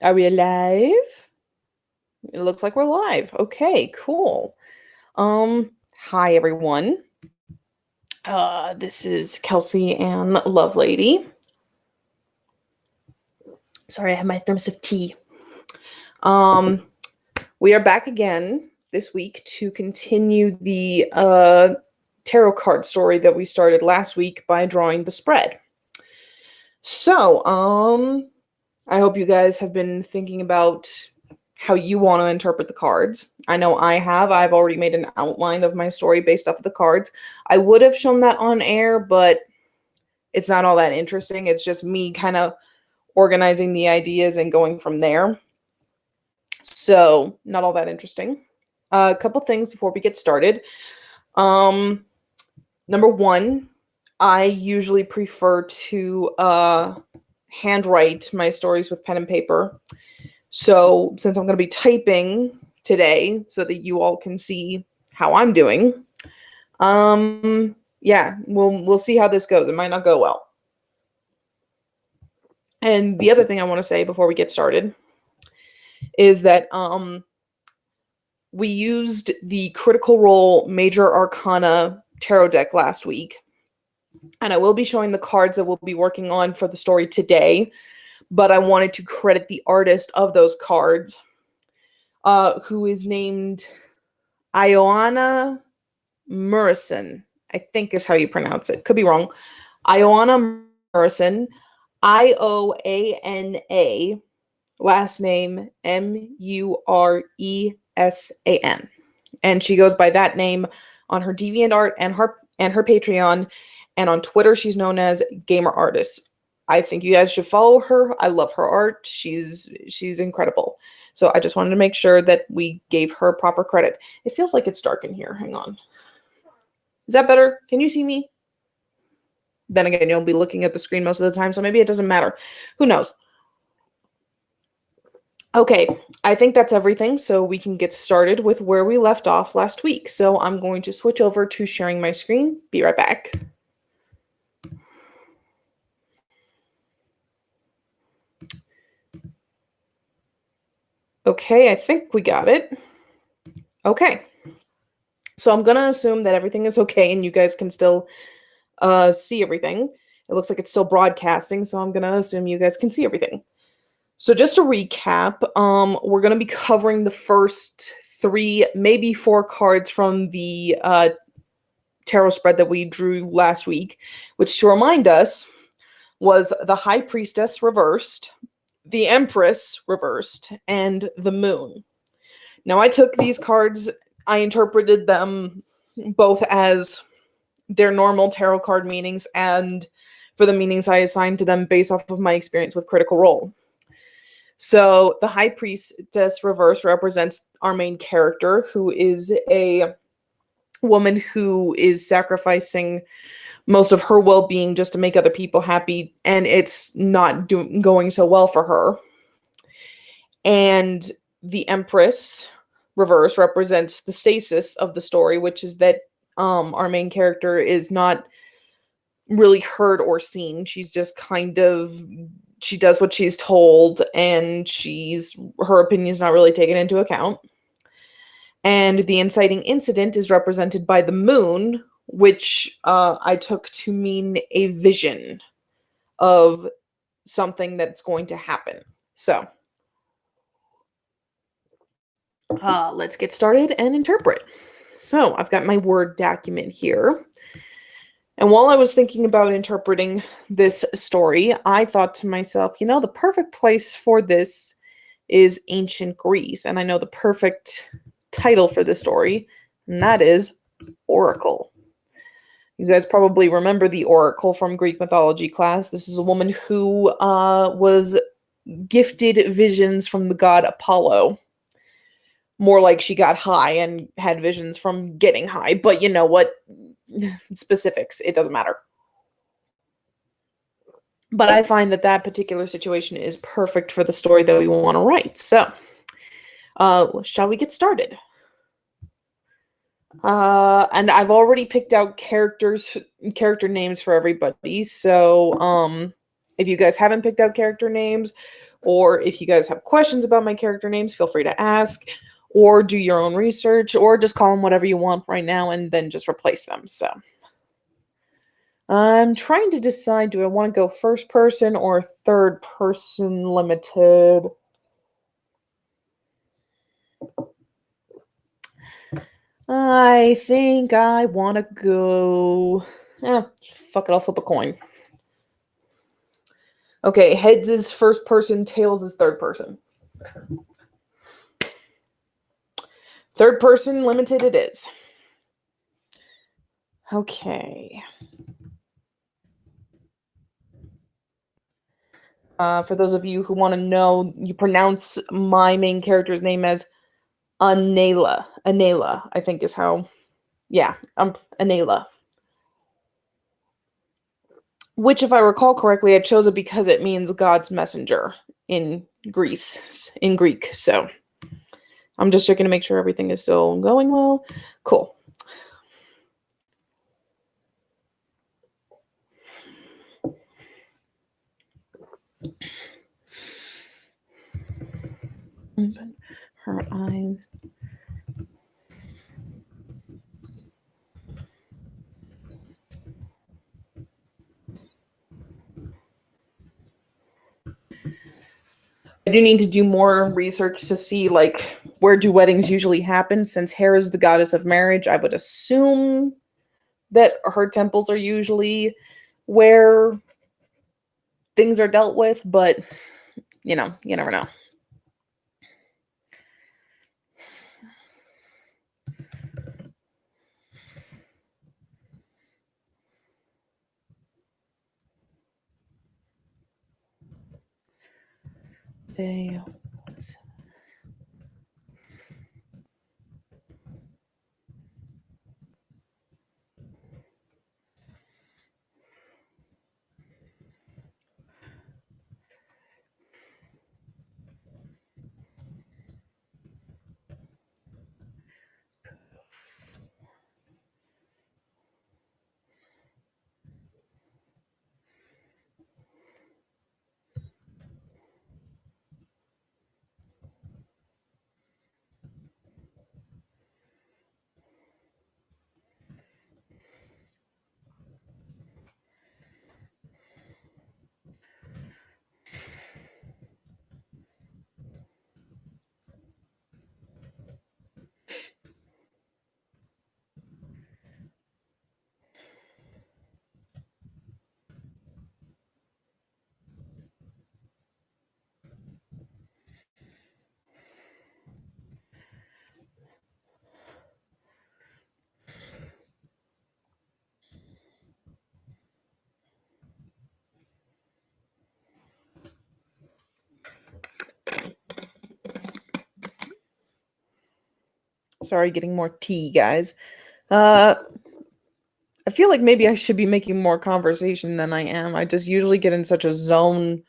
Are we live? It looks like we're live. Okay, cool. Hi everyone. This is Kelsey and Lovelady. Sorry, I have my thermos of tea. We are back again this week to continue the tarot card story that we started last week by drawing the spread. So, I hope you guys have been thinking about how you want to interpret the cards. I know I have. I've already made an outline of my story based off of the cards. I would have shown that on air, but it's not all that interesting. It's just me kind of organizing the ideas and going from there. So, not all that interesting. A couple things before we get started. Number one, I usually prefer to handwrite my stories with pen and paper. So since I'm going to be typing today so that you all can see how I'm doing, yeah, we'll see how this goes. It might not go well. And the other thing I want to say before we get started is that we used the Critical Role Major Arcana tarot deck last week. And I will be showing the cards that we'll be working on for the story today. But I wanted to credit the artist of those cards, who is named Ioana Murison, I think is how you pronounce it. Could be wrong. Ioana Murison, Ioana, last name Muresan. And she goes by that name on her DeviantArt and her Patreon. And on Twitter, she's known as Gamer Artist. I think you guys should follow her. I love her art. She's incredible. So I just wanted to make sure that we gave her proper credit. It feels like it's dark in here. Hang on. Is that better? Can you see me? Then again, you'll be looking at the screen most of the time, so maybe it doesn't matter. Who knows? Okay, I think that's everything, so we can get started with where we left off last week. So I'm going to switch over to sharing my screen. Be right back. Okay, I think we got it. Okay. So I'm going to assume that everything is okay and you guys can still see everything. It looks like it's still broadcasting, so I'm going to assume you guys can see everything. So just to recap, we're going to be covering the first 3, maybe 4 cards from the tarot spread that we drew last week, which, to remind us, was the High Priestess reversed, the Empress reversed, and the Moon. Now, I took these cards, I interpreted them both as their normal tarot card meanings and for the meanings I assigned to them based off of my experience with Critical Role. So the High Priestess reverse represents our main character, who is a woman who is sacrificing most of her well-being just to make other people happy, and it's not going so well for her. And the Empress reverse represents the stasis of the story, which is that our main character is not really heard or seen. She's just kind of, she does what she's told, and her opinion's not really taken into account. And the inciting incident is represented by the Moon, which I took to mean a vision of something that's going to happen. So let's get started and interpret. So I've got my Word document here. And while I was thinking about interpreting this story, I thought to myself, the perfect place for this is ancient Greece. And I know the perfect title for this story, and that is Oracle. You guys probably remember the Oracle from Greek mythology class. This is a woman who was gifted visions from the god Apollo. More like she got high and had visions from getting high. But you know what? Specifics, it doesn't matter. But I find that particular situation is perfect for the story that we want to write. So, shall we get started? And I've already picked out character names for everybody. So, if you guys haven't picked out character names, Or if you guys have questions about my character names, feel free to ask, or do your own research, or just call them whatever you want right now and then just replace them. So I'm trying to decide, do I want to go first person or third person limited? I think I want to go... fuck it, I'll flip a coin. Okay, heads is first person, tails is third person. Third person limited it is. Okay. For those of you who want to know, you pronounce my main character's name as Anela. Anela, I think is how... Yeah, Anela. Which, if I recall correctly, I chose it because it means God's messenger in Greek. So I'm just checking to make sure everything is still going well. Cool. Open her eyes. I do need to do more research to see, like, where do weddings usually happen. Since Hera is the goddess of marriage, I would assume that her temples are usually where things are dealt with, but, you know, you never know. They... Sorry, getting more tea, guys. I feel like maybe I should be making more conversation than I am. I just usually get in such a zone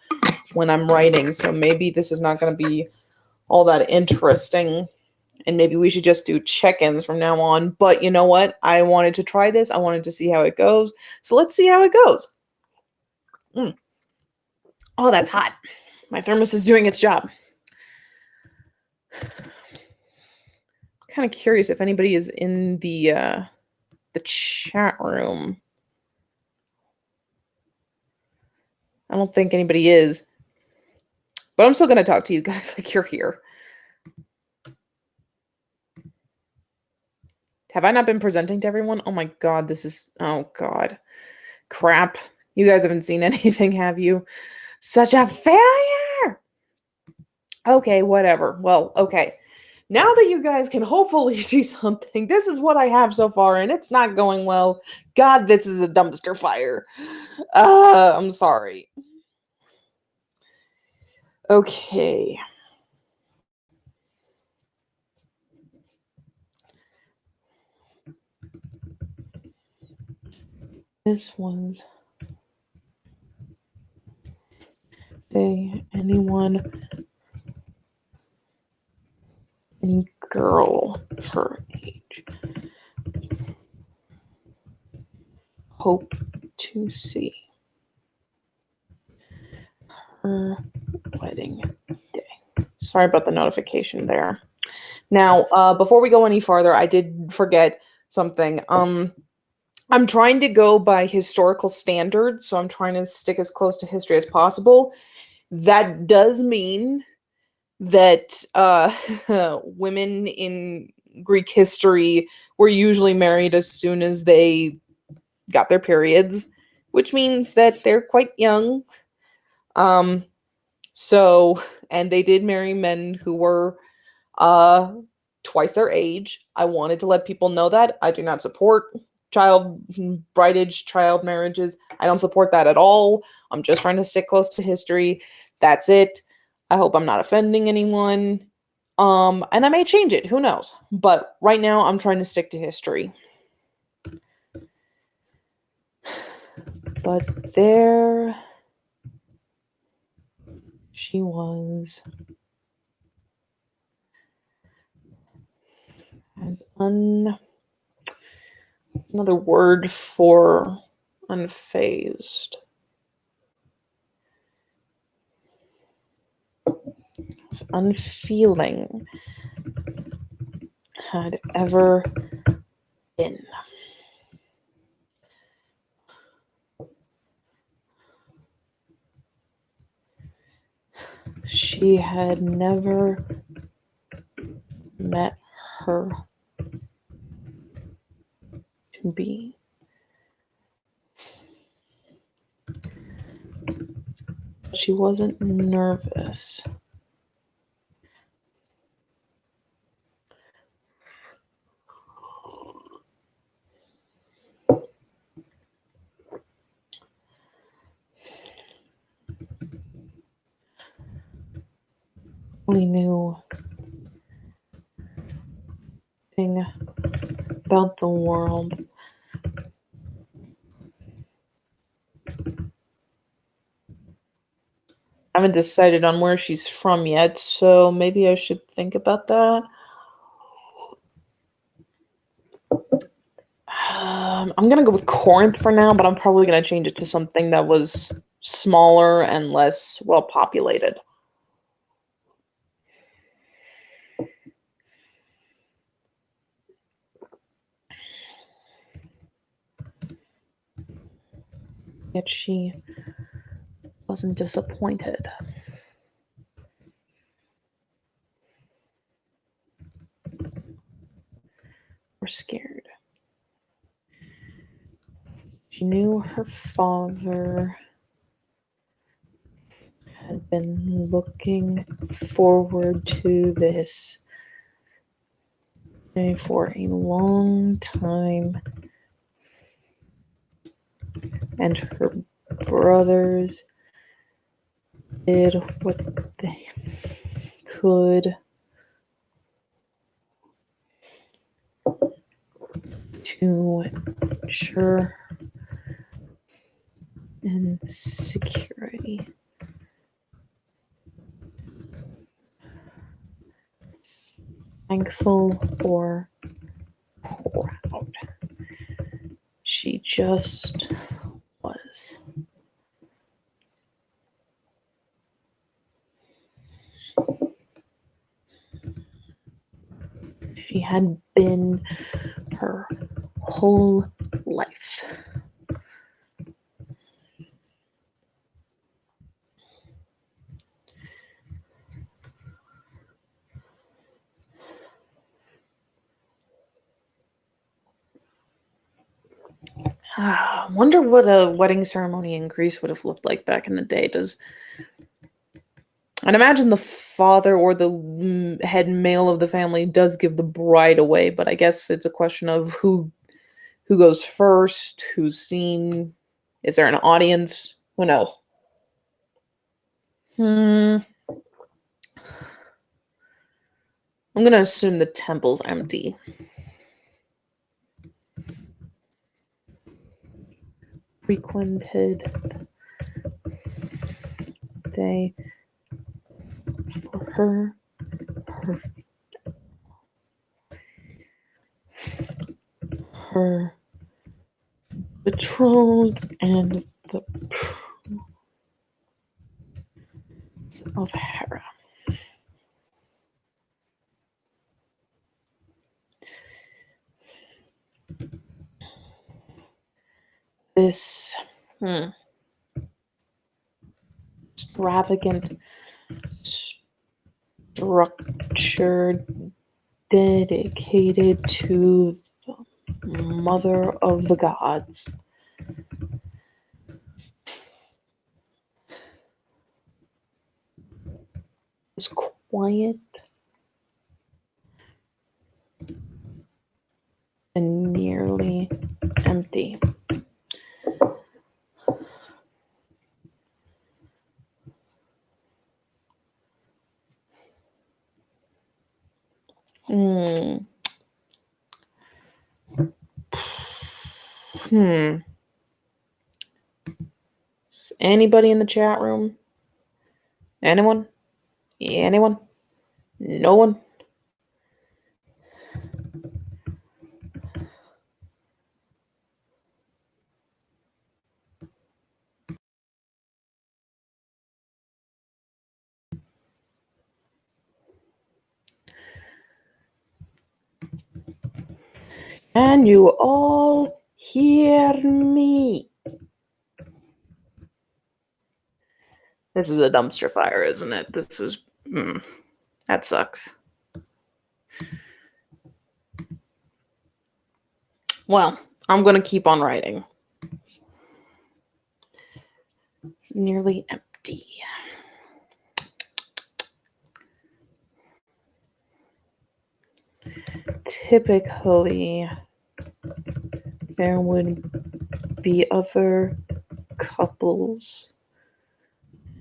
when I'm writing, so maybe this is not going to be all that interesting, and maybe we should just do check-ins from now on. But you know what? I wanted to try this. I wanted to see how it goes. So let's see how it goes. Oh, that's hot. My thermos is doing its job. Kind of curious if anybody is in the chat room. I don't think anybody is. But I'm still going to talk to you guys like you're here. Have I not been presenting to everyone? Oh my god, this is... Oh god. Crap. You guys haven't seen anything, have you? Such a failure! Okay, whatever. Well, okay. Now that you guys can hopefully see something, this is what I have so far, and it's not going well. God, this is a dumpster fire. I'm sorry. Okay. This was... anyone... any girl her age hope to see her wedding day. Sorry about the notification there. Now, before we go any farther, I did forget something. I'm trying to go by historical standards, so I'm trying to stick as close to history as possible. That does mean that women in Greek history were usually married as soon as they got their periods, which means that they're quite young. Um, so, and they did marry men who were uh, twice their age. I wanted to let people know that. I do not support brideage, child marriages. I don't support that at all. I'm just trying to stick close to history. That's it. I hope I'm not offending anyone. And I may change it, who knows? But right now I'm trying to stick to history. But there she was. Another word for unfazed. As unfeeling had ever been. She had never met her to be. She wasn't nervous. We knew thing about the world. I haven't decided on where she's from yet, so maybe I should think about that. I'm gonna go with Corinth for now, but I'm probably gonna change it to something that was smaller and less well populated. Yet she wasn't disappointed or scared. She knew her father had been looking forward to this day for a long time, and her brothers did what they could to ensure and security. Thankful or proud. She just was. She had been her whole life. I wonder what a wedding ceremony in Greece would have looked like back in the day. I'd imagine the father or the head male of the family does give the bride away, but I guess it's a question of who goes first, who's seen. Is there an audience? Who knows? I'm going to assume the temple's empty. Frequented day for her betrothed and the of Hera. This extravagant structure dedicated to the mother of the gods. It was quiet and nearly empty. Is anybody in the chat room? Anyone? Anyone? No one? Can you all hear me? This is a dumpster fire, isn't it? This is... that sucks. Well, I'm going to keep on writing. It's nearly empty. Typically, there would be other couples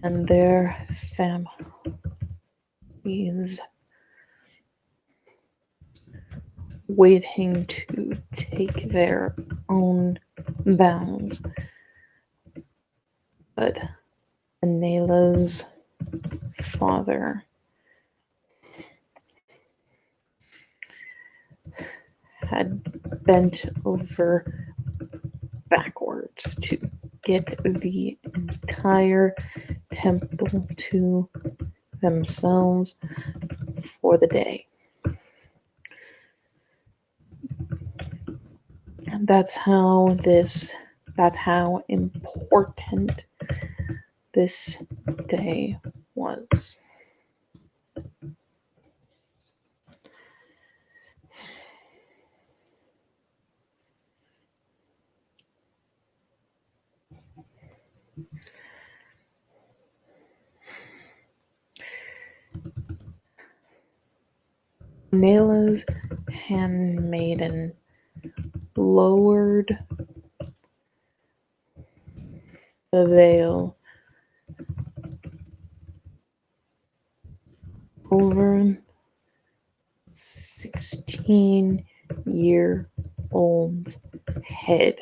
and their families waiting to take their own bounds. But Anela's father had bent over backwards to get the entire temple to themselves for the day. And that's how important this day was. Nayla's handmaiden lowered the veil over 16-year-old's head.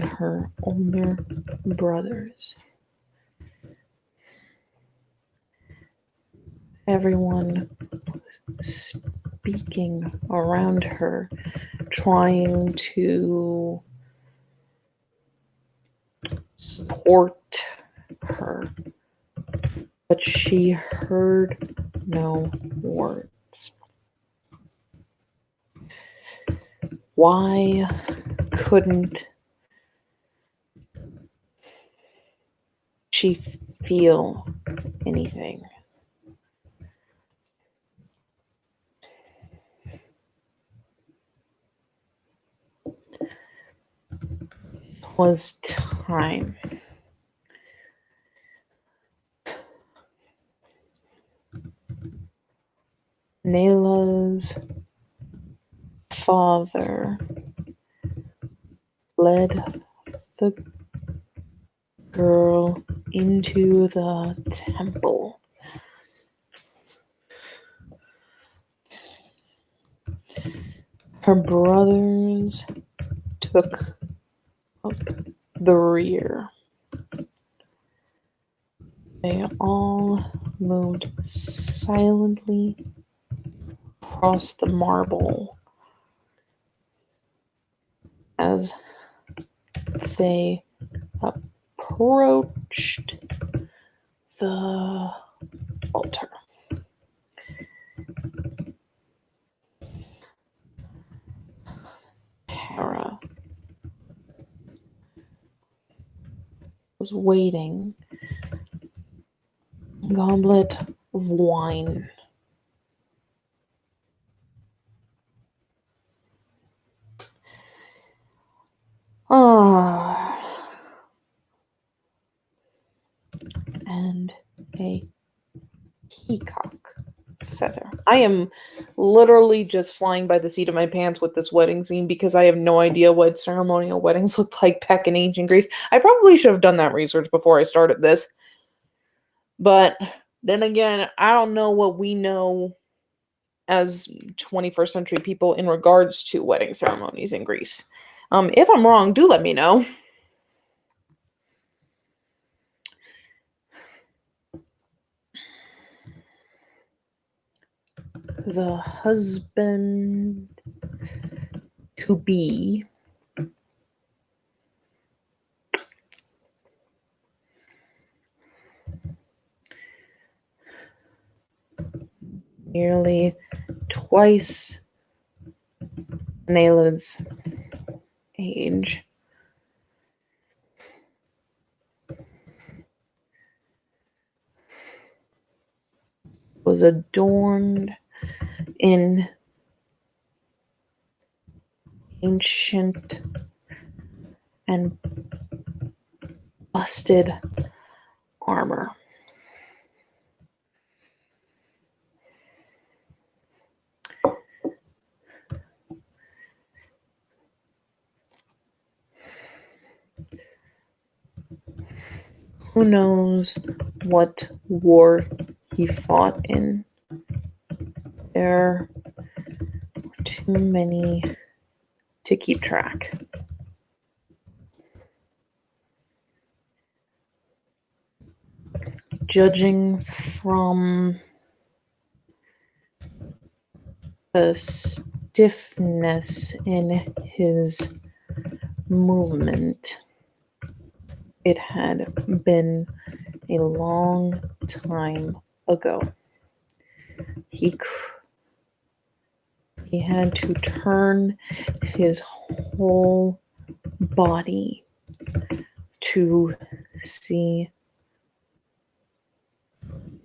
Her older brothers. Everyone was speaking around her, trying to support her, but she heard no words. Why couldn't she feel anything? It was time. Nayla's father led the girl into the temple. Her brothers took up the rear. They all moved silently across the marble as they approached the altar. Hera was waiting. Goblet of wine. And a peacock feather. I am literally just flying by the seat of my pants with this wedding scene because I have no idea what ceremonial weddings looked like back in ancient Greece. I probably should have done that research before I started this. But then again, I don't know what we know as 21st century people in regards to wedding ceremonies in Greece. If I'm wrong, do let me know. The husband to be nearly twice Nayla's age. Was adorned in ancient and busted armor. Who knows what war he fought in? There are too many to keep track. Judging from the stiffness in his movement, it had been a long time ago. He had to turn his whole body to see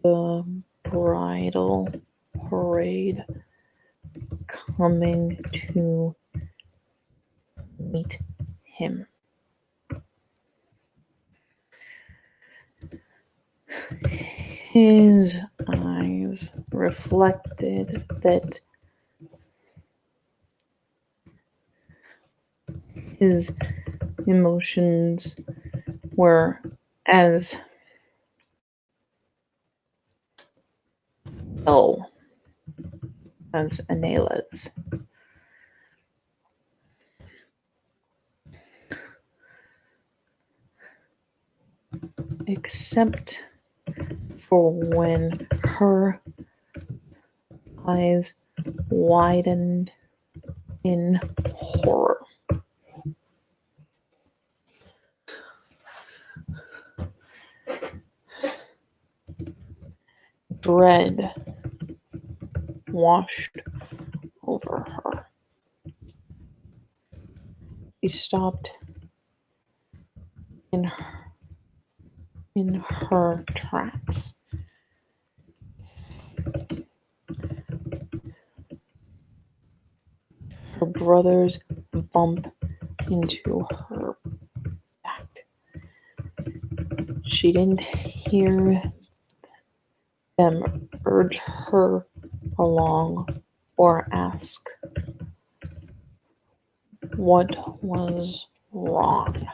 the bridal parade coming to meet him. His eyes reflected that his emotions were as dull as Anela's. Except for when her eyes widened in horror. Dread washed over her. She stopped in her tracks. Her brothers bump into her back. She didn't hear them urge her along or ask what was wrong.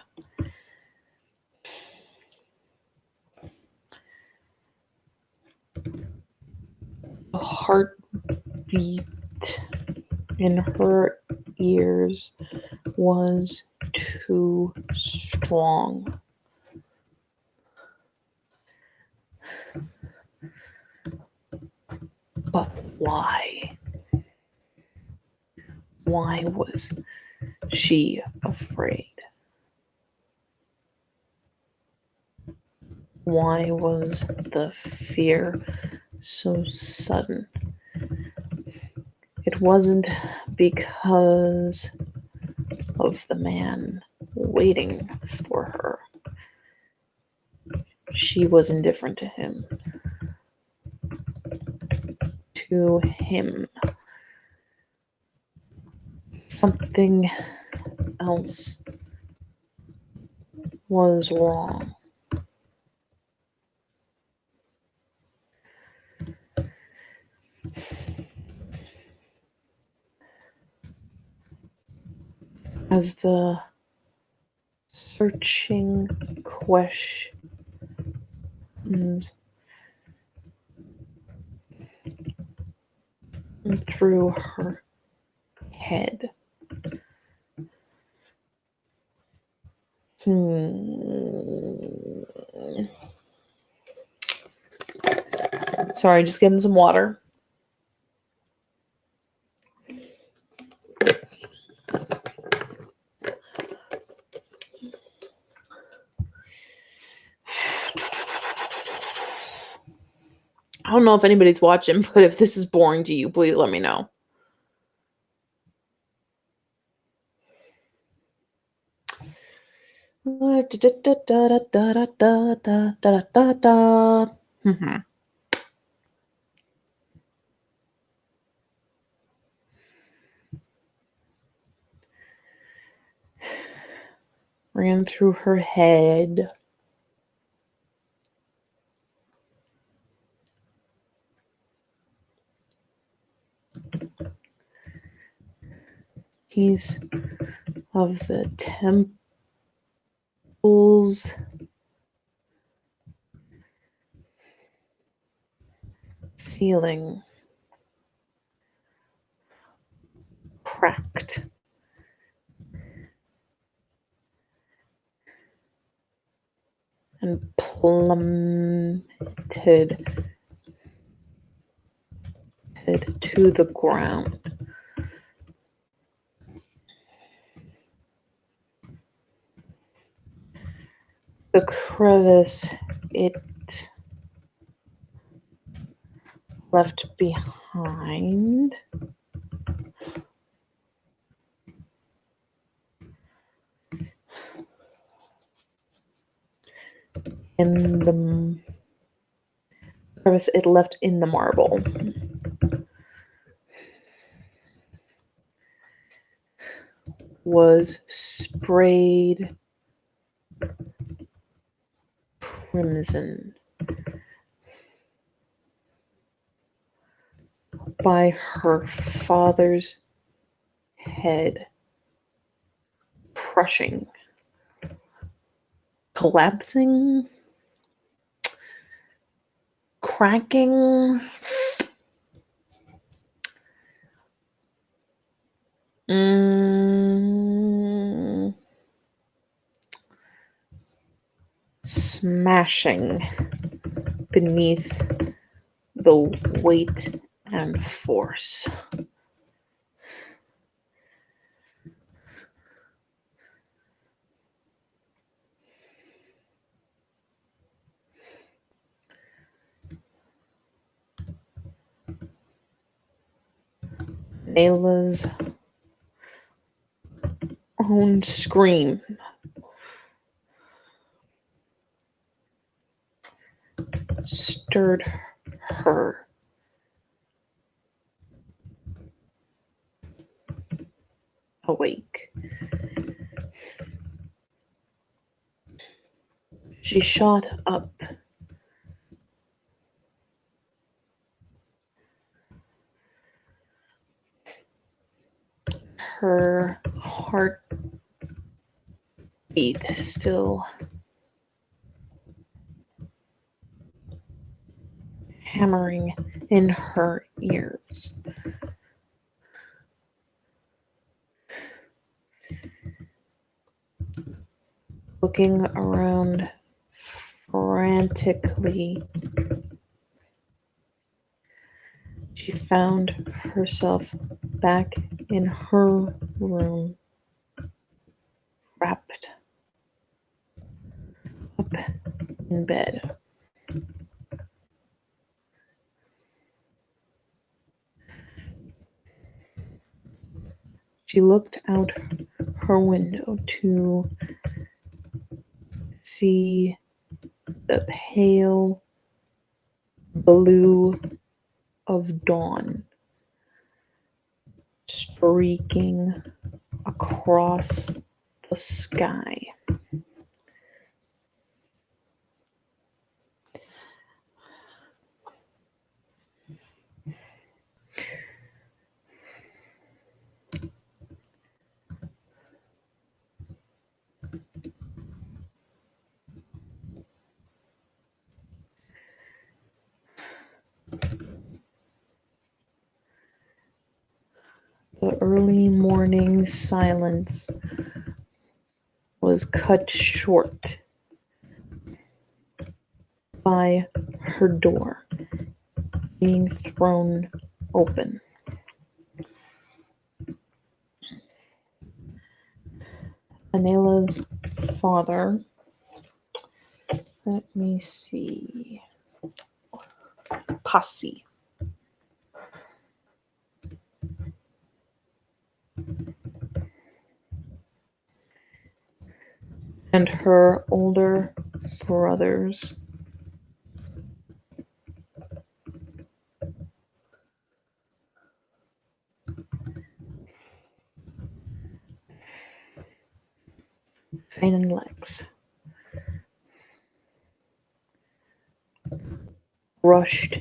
The heartbeat in her ears was too strong. But why? Why was she afraid? Why was the fear so sudden? It wasn't because of the man waiting for her. She was indifferent to him. To him. Something else was wrong. As the searching questions through her head. Sorry, just getting some water. I don't know if anybody's watching, but if this is boring to you, please let me know. Ran through her head. Keys of the temple's ceiling cracked. And plummeted to the ground. The crevice it left behind in the crevice it left in the marble was sprayed crimson by her father's head crushing, collapsing, cracking. Smashing beneath the weight and force. Nayla's own scream stirred her. Awake. She shot up. Her heart beat still hammering in her ears. Looking around frantically, she found herself back in her room, wrapped up in bed. She looked out her window to see the pale blue of dawn streaking across the sky. The early morning silence was cut short by her door being thrown open. Anela's father, let me see, Posse. And her older brothers. Fane and Lex rushed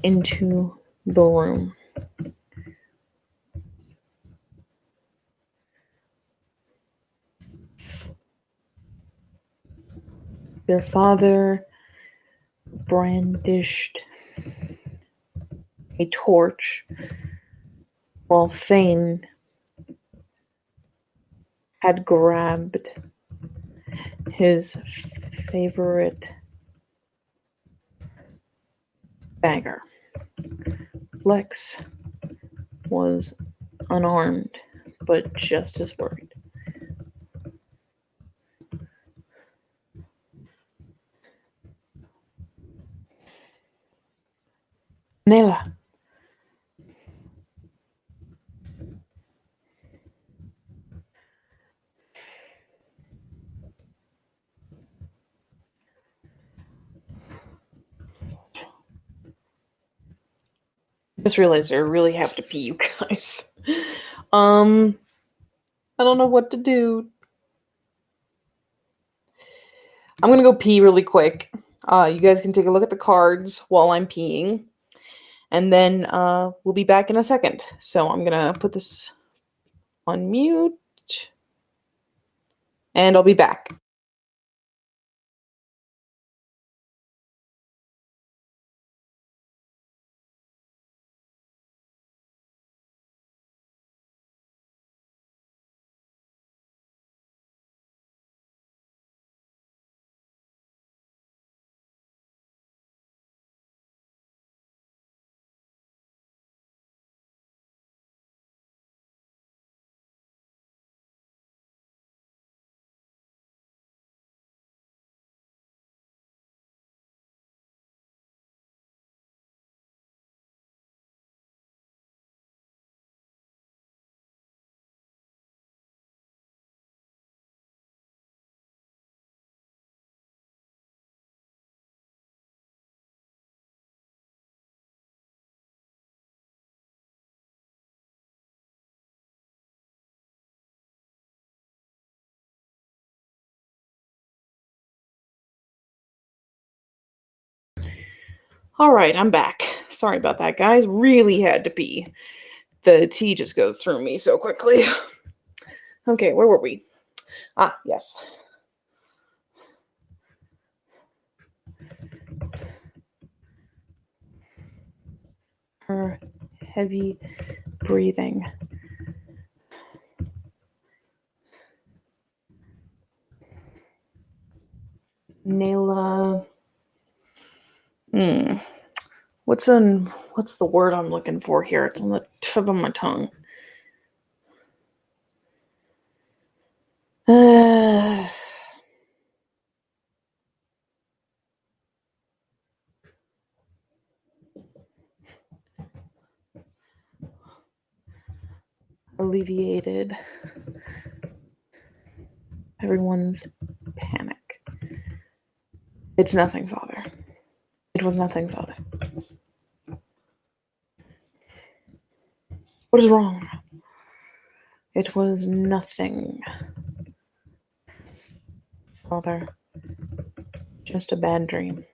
into the room. Their father brandished a torch while Fane had grabbed his favorite dagger. Lex was unarmed, but just as worried. Nela. I just realized I really have to pee, you guys. I don't know what to do. I'm gonna go pee really quick. You guys can take a look at the cards while I'm peeing. And then we'll be back in a second. So I'm gonna put this on mute. And I'll be back. All right, I'm back. Sorry about that, guys. Really had to pee. The tea just goes through me so quickly. Okay, where were we? Ah, yes. Her heavy breathing. Nayla. What's the word I'm looking for here? It's on the tip of my tongue. alleviated everyone's panic. It's nothing, Father. It was nothing, Father. What is wrong? It was nothing, Father. Just a bad dream.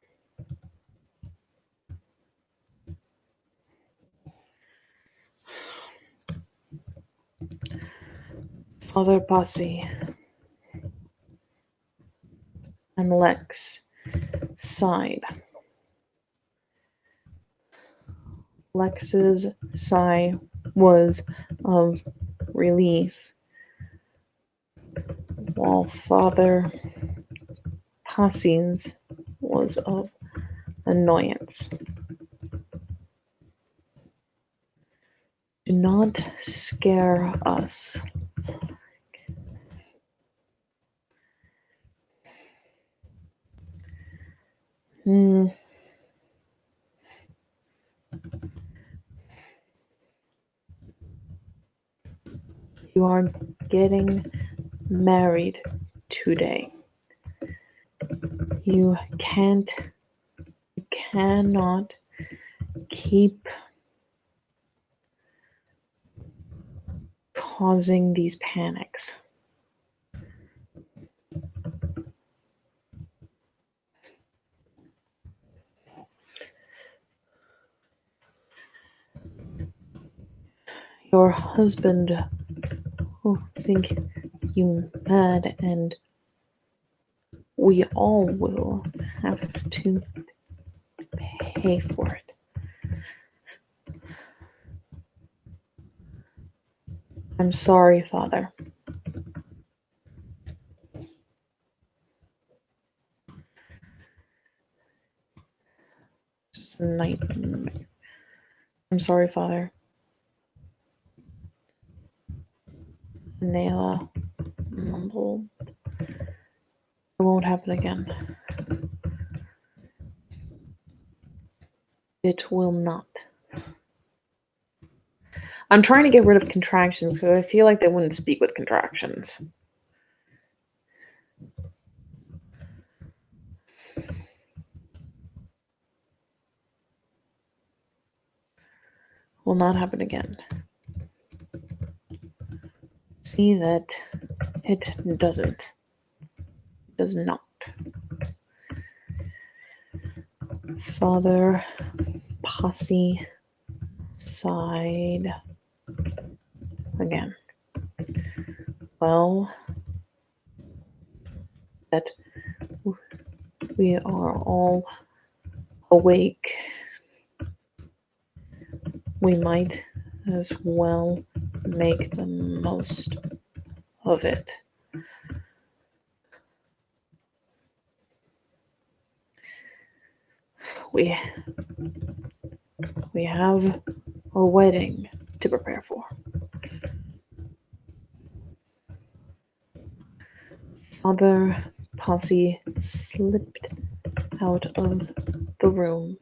Father Posse and Lex sighed. Lex's sigh was of relief, while Father Posse's was of annoyance. Do not scare us. You are getting married today. You cannot keep causing these panics. Your husband will think you mad, and we all will have to pay for it. I'm sorry, Father. Just a nightmare. I'm sorry, Father. Nayla mumbled. It won't happen again. It will not. I'm trying to get rid of contractions because I feel like they wouldn't speak with contractions. Will not happen again. See that it doesn't. Does not. Father Posse sighed again. Well, that we are all awake, we might as well make the most of it. We have a wedding to prepare for. Father Posse slipped out of the room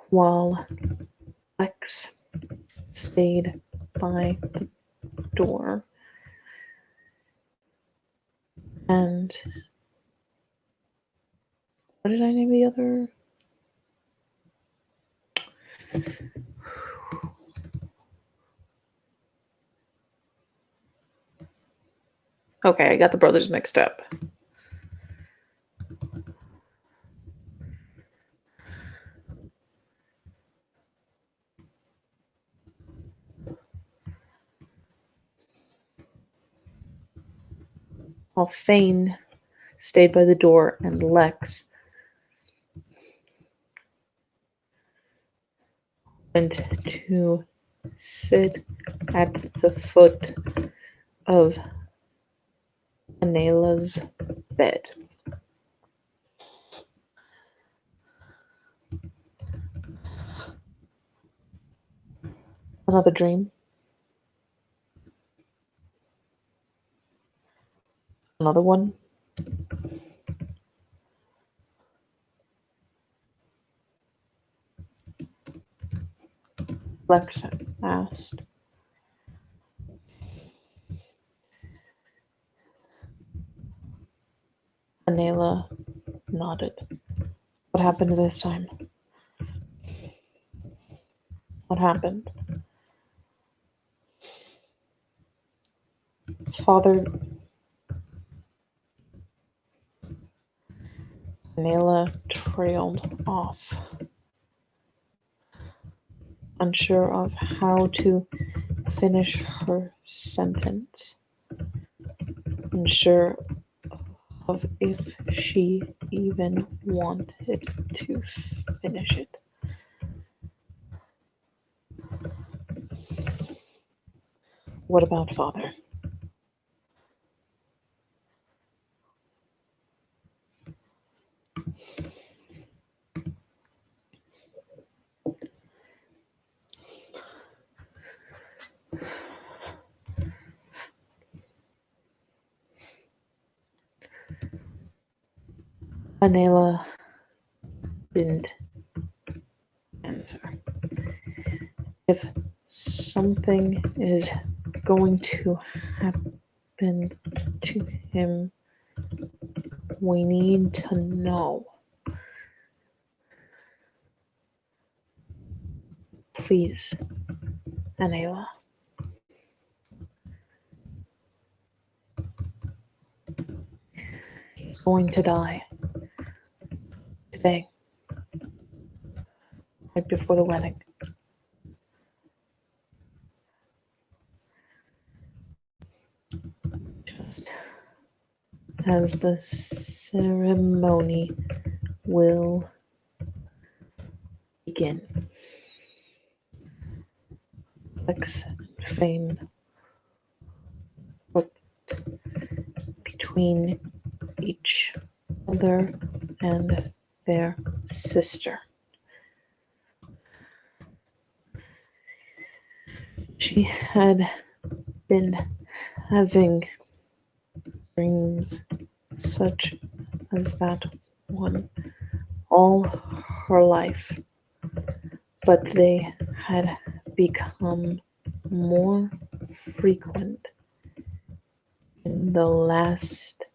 while Lex stayed by the door and what did I name the other? Okay, I got the brothers mixed up. While Fane stayed by the door and Lex went to sit at the foot of Anela's bed. Another dream. Another one. Lex asked. Anela nodded. What happened this time? What happened? Father. Anela trailed off, unsure of how to finish her sentence, unsure of if she even wanted to finish it. What about Father? Anela didn't answer. If something is going to happen to him, we need to know. Please, Anela. He's going to die today, right before the wedding. Just as the ceremony will begin. Alex and Fane looked between each other and their sister. She had been having dreams such as that one all her life, but they had become more frequent in the last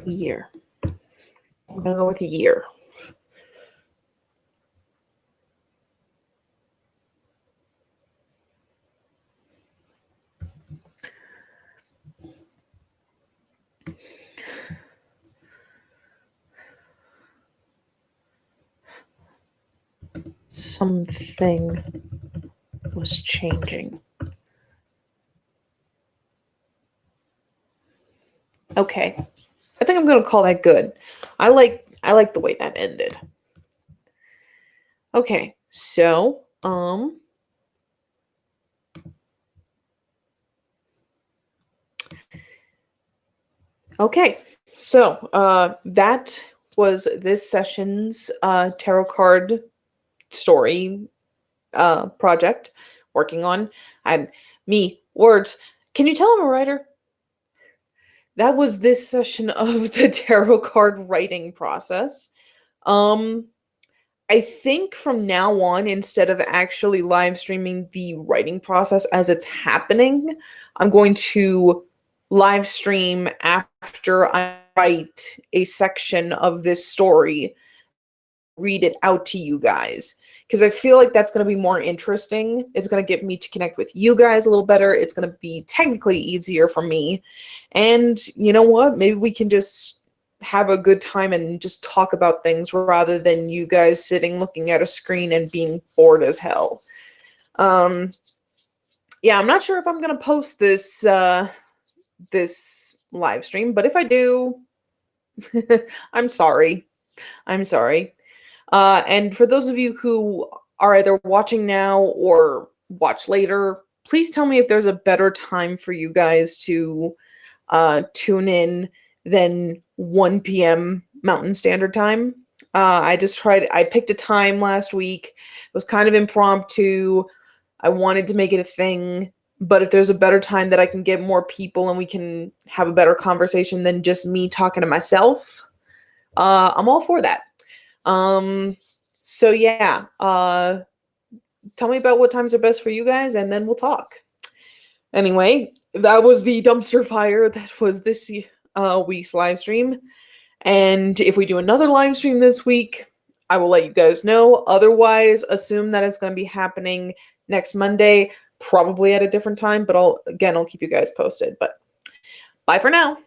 year. I'm gonna go with a year. Something was changing. Okay. I think I'm gonna call that good. I like the way that ended. Okay, so okay. So that was this session's tarot card story project working on. And me, words. Can you tell I'm a writer? That was this session of the tarot card writing process. I think from now on, instead of actually live streaming the writing process as it's happening, I'm going to live stream after I write a section of this story, read it out to you guys. Because I feel like that's going to be more interesting. It's going to get me to connect with you guys a little better. It's going to be technically easier for me. And you know what? Maybe we can just have a good time and just talk about things rather than you guys sitting looking at a screen and being bored as hell. Yeah, I'm not sure if I'm going to post this this live stream, but if I do, I'm sorry. I'm sorry. And for those of you who are either watching now or watch later, please tell me if there's a better time for you guys to tune in than 1 p.m. Mountain Standard Time. I picked a time last week. It was kind of impromptu. I wanted to make it a thing. But if there's a better time that I can get more people and we can have a better conversation than just me talking to myself, I'm all for that. So yeah, tell me about what times are best for you guys, and then we'll talk. Anyway, that was the dumpster fire that was this week's live stream. And if we do another live stream this week, I will let you guys know. Otherwise, assume that it's going to be happening next Monday, probably at a different time, but I'll keep you guys posted. But bye for now.